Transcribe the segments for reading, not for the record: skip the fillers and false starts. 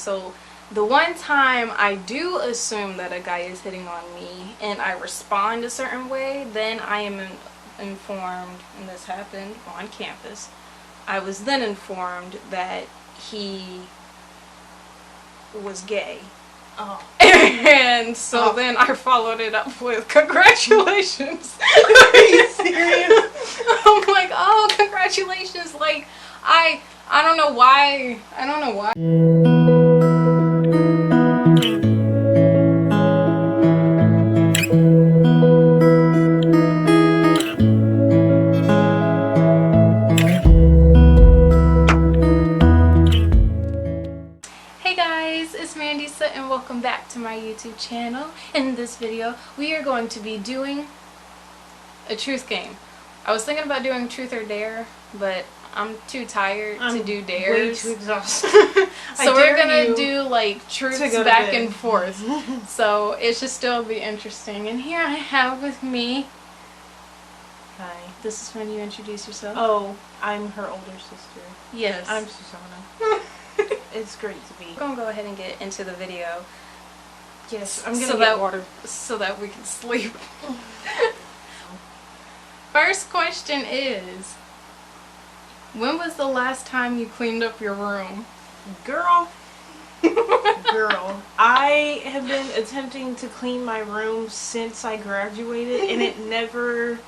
So the one time I do assume that a guy is hitting on me and I respond a certain way, then I am informed, and this happened on campus, I was then informed that he was gay. Oh. And so then I followed it up with congratulations. Are you serious? I'm like, oh, congratulations. Like, I don't know why. I don't know why. Hey guys, it's Mandissa and welcome back to my YouTube channel. In this video, we are going to be doing a truth game. I was thinking about doing truth or dare, but I'm too tired to do dares. Way too exhausted. So we're gonna do like truths back and forth. Mm-hmm. So it should still be interesting. And here I have with me. Hi. This is when you introduce yourself. Oh, I'm her older sister. Yes. I'm Susanna. It's great to be. We're gonna go ahead and get into the video. Yes, I'm gonna get water so that we can sleep. First question is, when was the last time you cleaned up your room? Girl. I have been attempting to clean my room since I graduated, and it never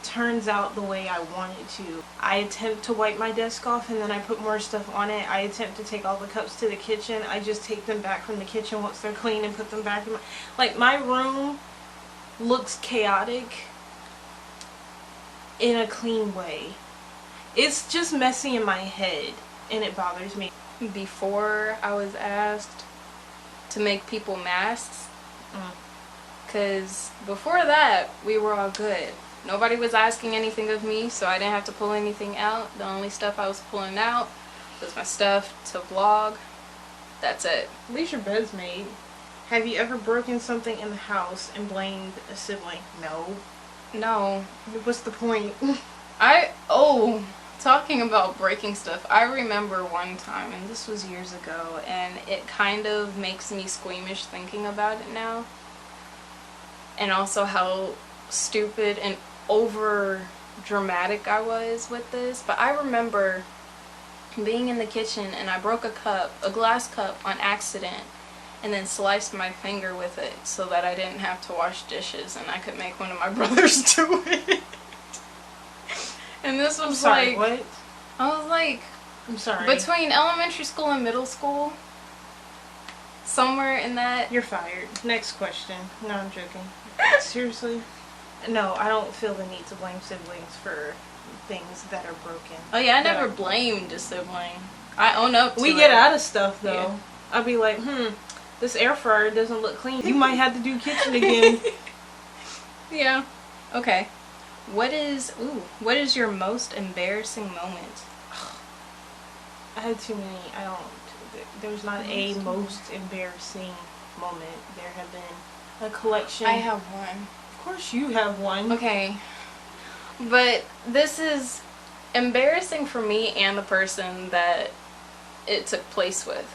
turns out the way I want it to. I attempt to wipe my desk off and then I put more stuff on it. I attempt to take all the cups to the kitchen. I just take them back from the kitchen once they're clean and put them back in my room looks chaotic in a clean way. It's just messy in my head and it bothers me. Before I was asked to make people masks, because before that we were all good. Nobody was asking anything of me, so I didn't have to pull anything out. The only stuff I was pulling out was my stuff to vlog. That's it. At least your bed's made. Have you ever broken something in the house and blamed a sibling? No. No. What's the point? Talking about breaking stuff, I remember one time, and this was years ago, and it kind of makes me squeamish thinking about it now. And also how stupid and over dramatic I was with this. But I remember being in the kitchen and I broke a glass cup on accident, and then sliced my finger with it so that I didn't have to wash dishes and I could make one of my brothers do it. And this was what? I was like, I'm sorry. Between elementary school and middle school, somewhere in that. You're fired. Next question. No, I'm joking. Seriously? No, I don't feel the need to blame siblings for things that are broken. Oh yeah, I never blamed a sibling. I own up to it. We get out of stuff though. Yeah. I'll be like, this air fryer doesn't look clean. You might have to do kitchen again. Yeah. Okay. What is your most embarrassing moment? I had too many. There's not a most embarrassing moment. There have been a collection. I have one. Of course you have one. Okay. But this is embarrassing for me and the person that it took place with.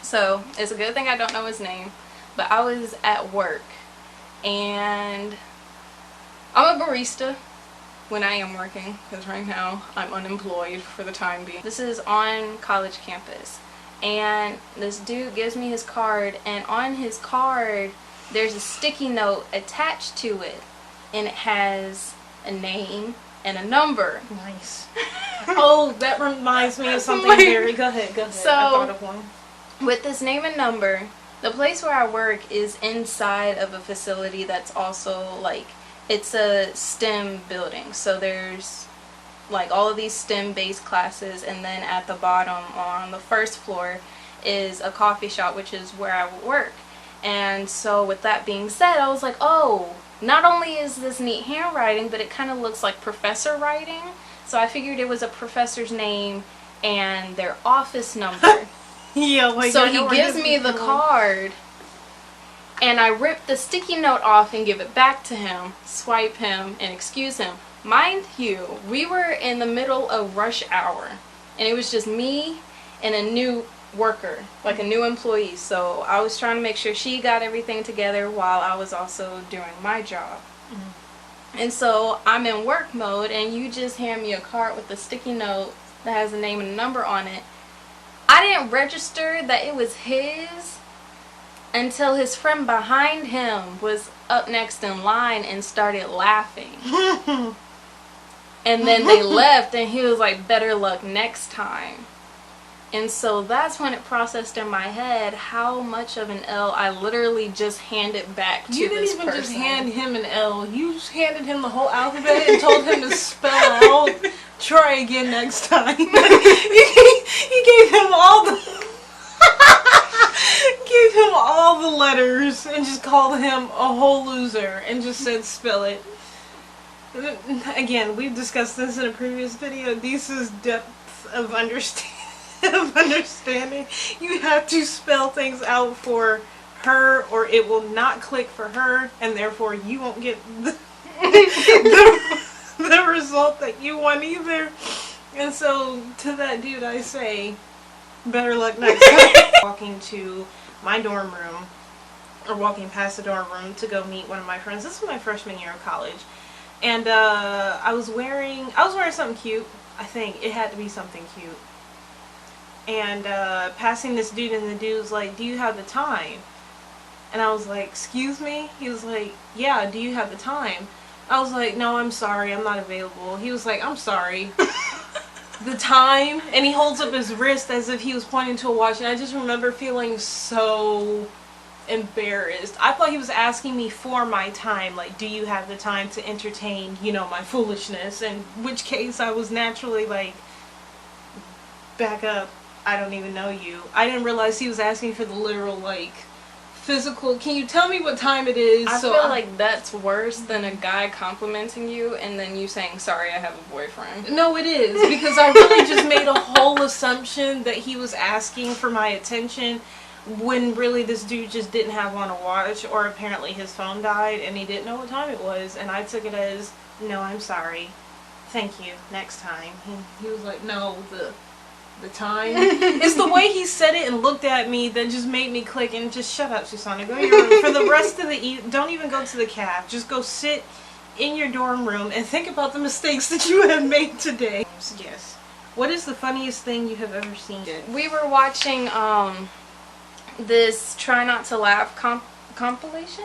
So, it's a good thing I don't know his name. But I was at work and I'm a barista when I am working, because right now I'm unemployed for the time being. This is on college campus, and this dude gives me his card, and on his card there's a sticky note attached to it, and it has a name and a number. Nice. Oh, that reminds me of something very. Go ahead. So, I thought of one. With this name and number, the place where I work is inside of a facility that's also like, it's a STEM building, so there's like all of these STEM based classes, and then at the bottom on the first floor is a coffee shop, which is where I would work. And so with that being said, I was like, oh, not only is this neat handwriting, but it kind of looks like professor writing. So I figured it was a professor's name and their office number. Yeah, like so he gives me the card, and I rip the sticky note off and give it back to him, swipe him, and excuse him. Mind you, we were in the middle of rush hour, and it was just me and a new worker, like a new employee. So I was trying to make sure she got everything together while I was also doing my job. And so I'm in work mode, and you just hand me a card with a sticky note that has a name and a number on it. I didn't register that it was his until his friend behind him was up next in line and started laughing. And then they left, and he was like, better luck next time. And so that's when it processed in my head how much of an L I literally just handed back to this person. You didn't even just hand him an L. You just handed him the whole alphabet and told him to spell out, try again next time. You gave him all the... gave him all the letters and just called him a whole loser and just said spell it. Again, we've discussed this in a previous video. This is depth of understanding. You have to spell things out for her, or it will not click for her, and therefore you won't get the result that you want either. And so to that dude I say, better luck next time. Walking to my dorm room, or walking past the dorm room to go meet one of my friends. This was my freshman year of college. And I was wearing something cute. I think it had to be something cute. And passing this dude, and the dude was like, do you have the time? And I was like, excuse me? He was like, yeah, do you have the time? I was like, no, I'm sorry, I'm not available. He was like, I'm sorry. The time? And he holds up his wrist as if he was pointing to a watch, and I just remember feeling so embarrassed. I thought he was asking me for my time, like, do you have the time to entertain, you know, my foolishness, in which case I was naturally like, back up, I don't even know you. I didn't realize he was asking for the literal, like, physical, can you tell me what time it is? I feel like that's worse than a guy complimenting you and then you saying, sorry, I have a boyfriend. No, it is, because I really just made a whole assumption that he was asking for my attention, when really this dude just didn't have on a watch, or apparently his phone died and he didn't know what time it was, and I took it as, no, I'm sorry, thank you, next time. He was like, no, the time. It's the way he said it and looked at me that just made me click, and just shut up, Susanna, go to your room. For the rest of the don't even go to the caf, just go sit in your dorm room and think about the mistakes that you have made today. Yes. What is the funniest thing you have ever seen? We were watching this Try Not to Laugh compilation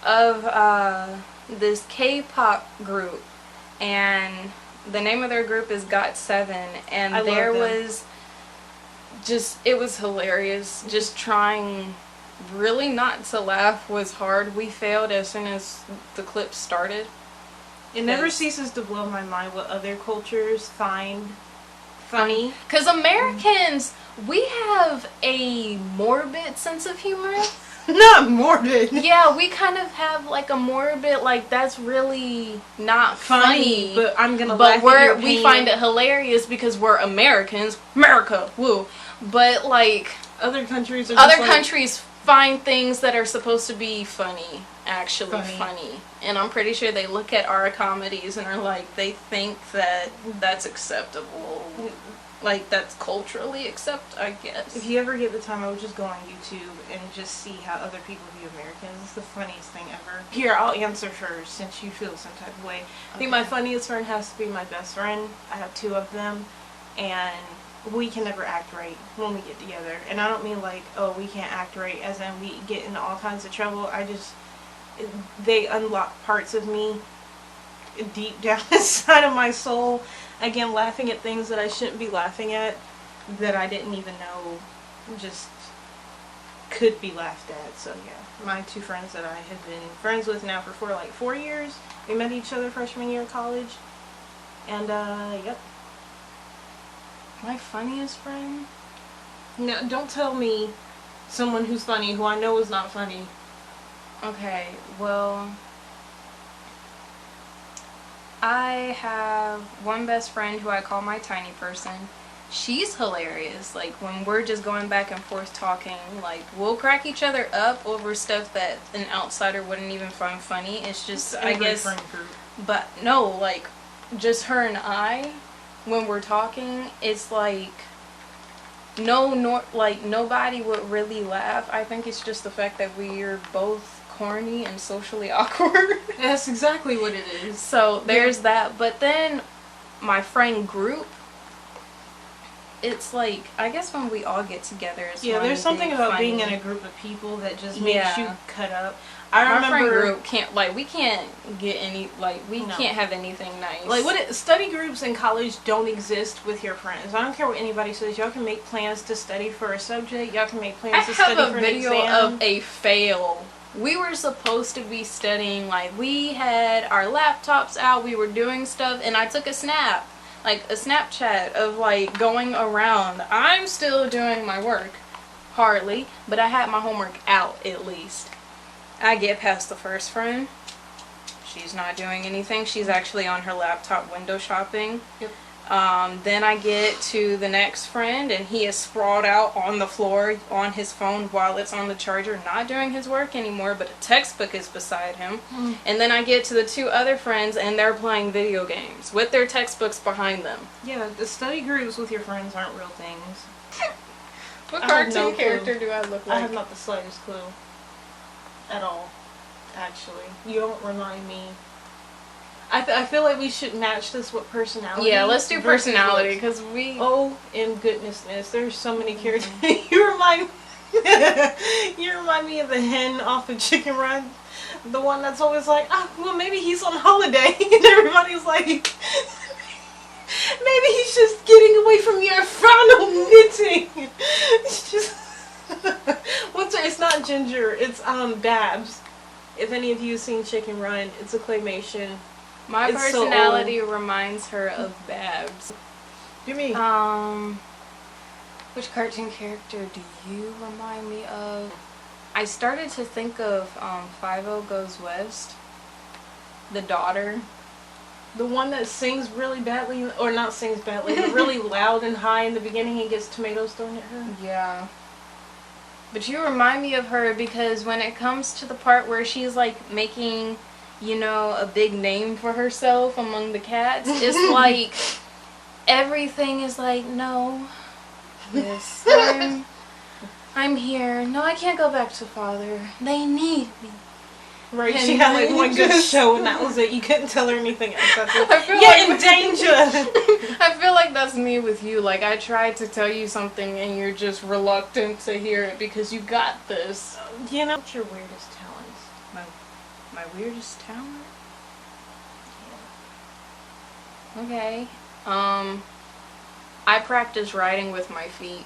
of this K-pop group, and the name of their group is GOT7, and there was just, it was hilarious. Just trying really not to laugh was hard. We failed as soon as the clip started. It never ceases to blow my mind what other cultures find funny. Because Americans, we have a morbid sense of humor. Not morbid. Yeah, we kind of have like a morbid, like, that's really not funny. But I'm gonna laugh at your we find it hilarious because we're Americans. America, woo. But like other countries are countries find things that are supposed to be funny actually funny. And I'm pretty sure they look at our comedies and are like, they think that that's acceptable. Like, that's culturally accepted, I guess. If you ever get the time, I would just go on YouTube and just see how other people view Americans. It's the funniest thing ever. Here, I'll answer first, since you feel some type of way. I think my funniest friend has to be my best friend. I have two of them, and we can never act right when we get together. And I don't mean like, oh, we can't act right, as in we get into all kinds of trouble. They unlock parts of me deep down inside of my soul. Again, laughing at things that I shouldn't be laughing at, that I didn't even know just could be laughed at. So yeah, my two friends that I have been friends with now for 4 years. We met each other freshman year of college. And yep. My funniest friend? No, don't tell me someone who's funny who I know is not funny. Okay, well, I have one best friend who I call my tiny person. She's hilarious. Like, when we're just going back and forth talking, like, we'll crack each other up over stuff that an outsider wouldn't even find funny. It's just, I guess, but no, like, just her and I, when we're talking, it's like, like nobody would really laugh. I think it's just the fact that we're both corny and socially awkward. That's exactly what it is. So there's that. But then my friend group, it's like, I guess when we all get together, it's there's something about funny. being in a group of people that just makes you cut up. My friend group we can't get any, can't have anything nice. Like, study groups in college don't exist with your friends. I don't care what anybody says. Y'all can make plans to study for a subject. Y'all can make plans to study for an exam. I have a video of a fail. We were supposed to be studying, like, we had our laptops out, we were doing stuff, and I took a snap. Like, a Snapchat of, like, going around. I'm still doing my work. Hardly. But I had my homework out, at least. I get past the first friend. She's not doing anything. She's actually on her laptop window shopping. Yep. Then I get to the next friend, and he is sprawled out on the floor on his phone while it's on the charger, not doing his work anymore, but a textbook is beside him. And then I get to the two other friends, and they're playing video games with their textbooks behind them. Yeah, the study groups with your friends aren't real things. What cartoon character do I look like? I have not the slightest clue. At all. Actually. You don't remind me. I feel like we should match this with personality. Yeah, let's do personality, because we... Oh, and goodnessness. There's so many characters. You remind me of the hen off of Chicken Run. The one that's always like, well, maybe he's on holiday. And everybody's like, maybe he's just getting away from your final knitting. It's just... It's not Ginger, it's Babs. If any of you have seen Chicken Run, it's a claymation. My personality reminds her of Babs. You mean? Which cartoon character do you remind me of? I started to think of 5 Goes West. The daughter. The one that sings really badly, or not sings badly, but really loud and high in the beginning and gets tomatoes thrown at her. Yeah. But you remind me of her because when it comes to the part where she's like making, a big name for herself among the cats, it's like everything is like, no, yes, I'm here. No, I can't go back to father. They need me. Right, and she had like one good show and that was it. You couldn't tell her anything else. In danger. I feel like that's me with you. Like, I tried to tell you something and you're just reluctant to hear it because you got this. What's your weirdest talent? My weirdest talent? Yeah. Okay. I practice riding with my feet.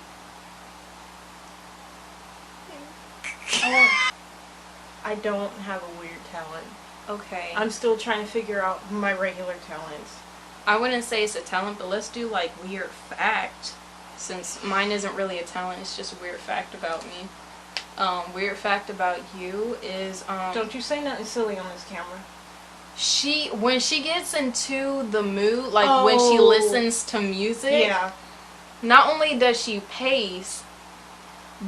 I don't have a weird talent. Okay. I'm still trying to figure out my regular talents. I wouldn't say it's a talent, but let's do like weird fact. Since mine isn't really a talent, it's just a weird fact about me. Weird fact about you is don't you say nothing silly on this camera. When she gets into the mood, like when she listens to music, not only does she pace,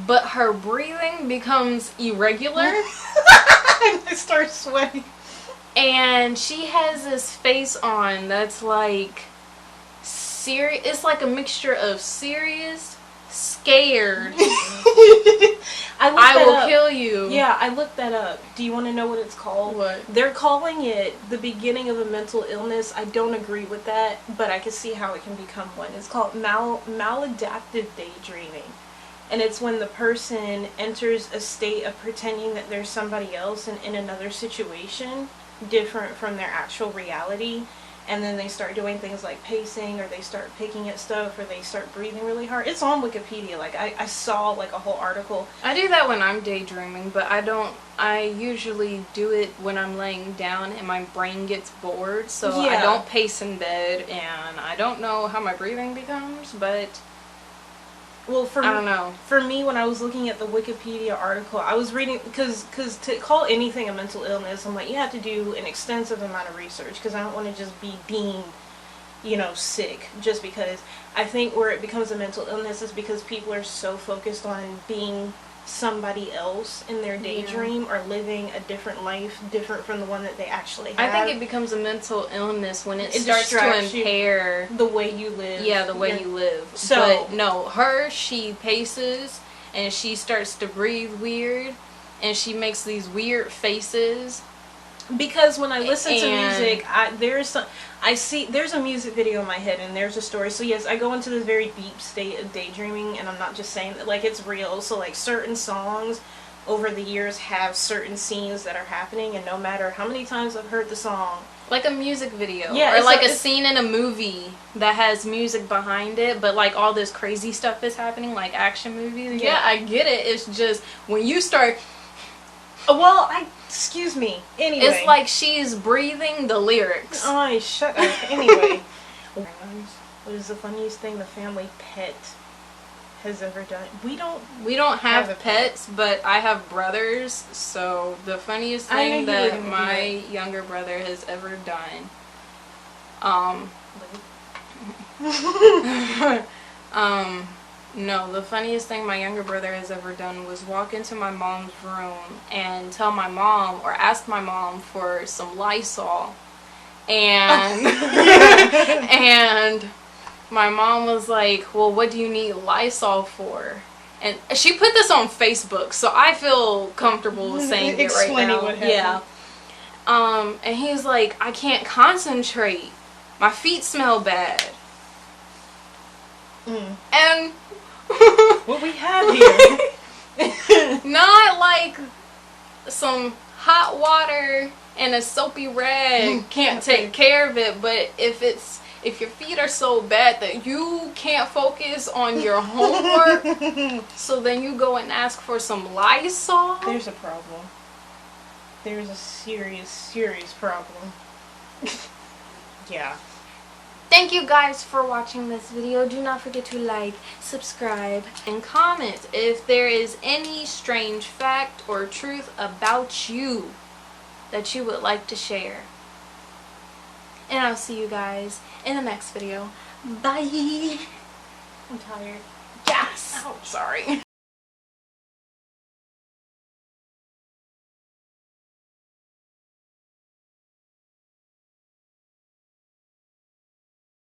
but her breathing becomes irregular. I start sweating. And she has this face on that's like serious. It's like a mixture of serious, scared. I will kill you. Yeah, I looked that up. Do you want to know what it's called? What? They're calling it the beginning of a mental illness. I don't agree with that, but I can see how it can become one. It's called maladaptive daydreaming. And it's when the person enters a state of pretending that there's somebody else and in another situation different from their actual reality. And then they start doing things like pacing, or they start picking at stuff, or they start breathing really hard. It's on Wikipedia. Like, I saw, like, a whole article. I do that when I'm daydreaming, but I usually do it when I'm laying down and my brain gets bored. So I don't pace in bed, and I don't know how my breathing becomes, but... Well, I don't know. For me, when I was looking at the Wikipedia article, I was reading, because to call anything a mental illness, I'm like, you have to do an extensive amount of research, because I don't want to just be deemed, sick, just because. I think where it becomes a mental illness is because people are so focused on being somebody else in their daydream or living a different life different from the one that they actually have. I think it becomes a mental illness when it starts to distracts impair the way you live. Yeah, the way you live. So, but no, she paces and she starts to breathe weird and she makes these weird faces. Because when I listen to music, there's a music video in my head and there's a story. So yes, I go into this very deep state of daydreaming, and I'm not just saying that, like, it's real. So like certain songs over the years have certain scenes that are happening, and no matter how many times I've heard the song, like a music video, yeah, or like a scene in a movie that has music behind it, but like all this crazy stuff is happening, like action movies. Yeah, I get it. It's just when you start. Well, excuse me. Anyway. It's like she's breathing the lyrics. Oh, shut up. Anyway. What is the funniest thing the family pet has ever done? We don't have pets, but I have brothers, so the funniest thing that my younger brother has ever done. No, the funniest thing my younger brother has ever done was walk into my mom's room and tell my mom, or ask my mom for some Lysol. And and my mom was like, well, what do you need Lysol for? And she put this on Facebook, so I feel comfortable saying it right now. What happened. Yeah. And he's like, I can't concentrate. My feet smell bad. And what we have here. Not like some hot water and a soapy rag can't take care of it, but if your feet are so bad that you can't focus on your homework, so then you go and ask for some Lysol. There's a problem. There's a serious problem. Yeah. Thank you guys for watching this video. Do not forget to like, subscribe, and comment if there is any strange fact or truth about you that you would like to share. And I'll see you guys in the next video. Bye. I'm tired. Yes. Ouch. Sorry.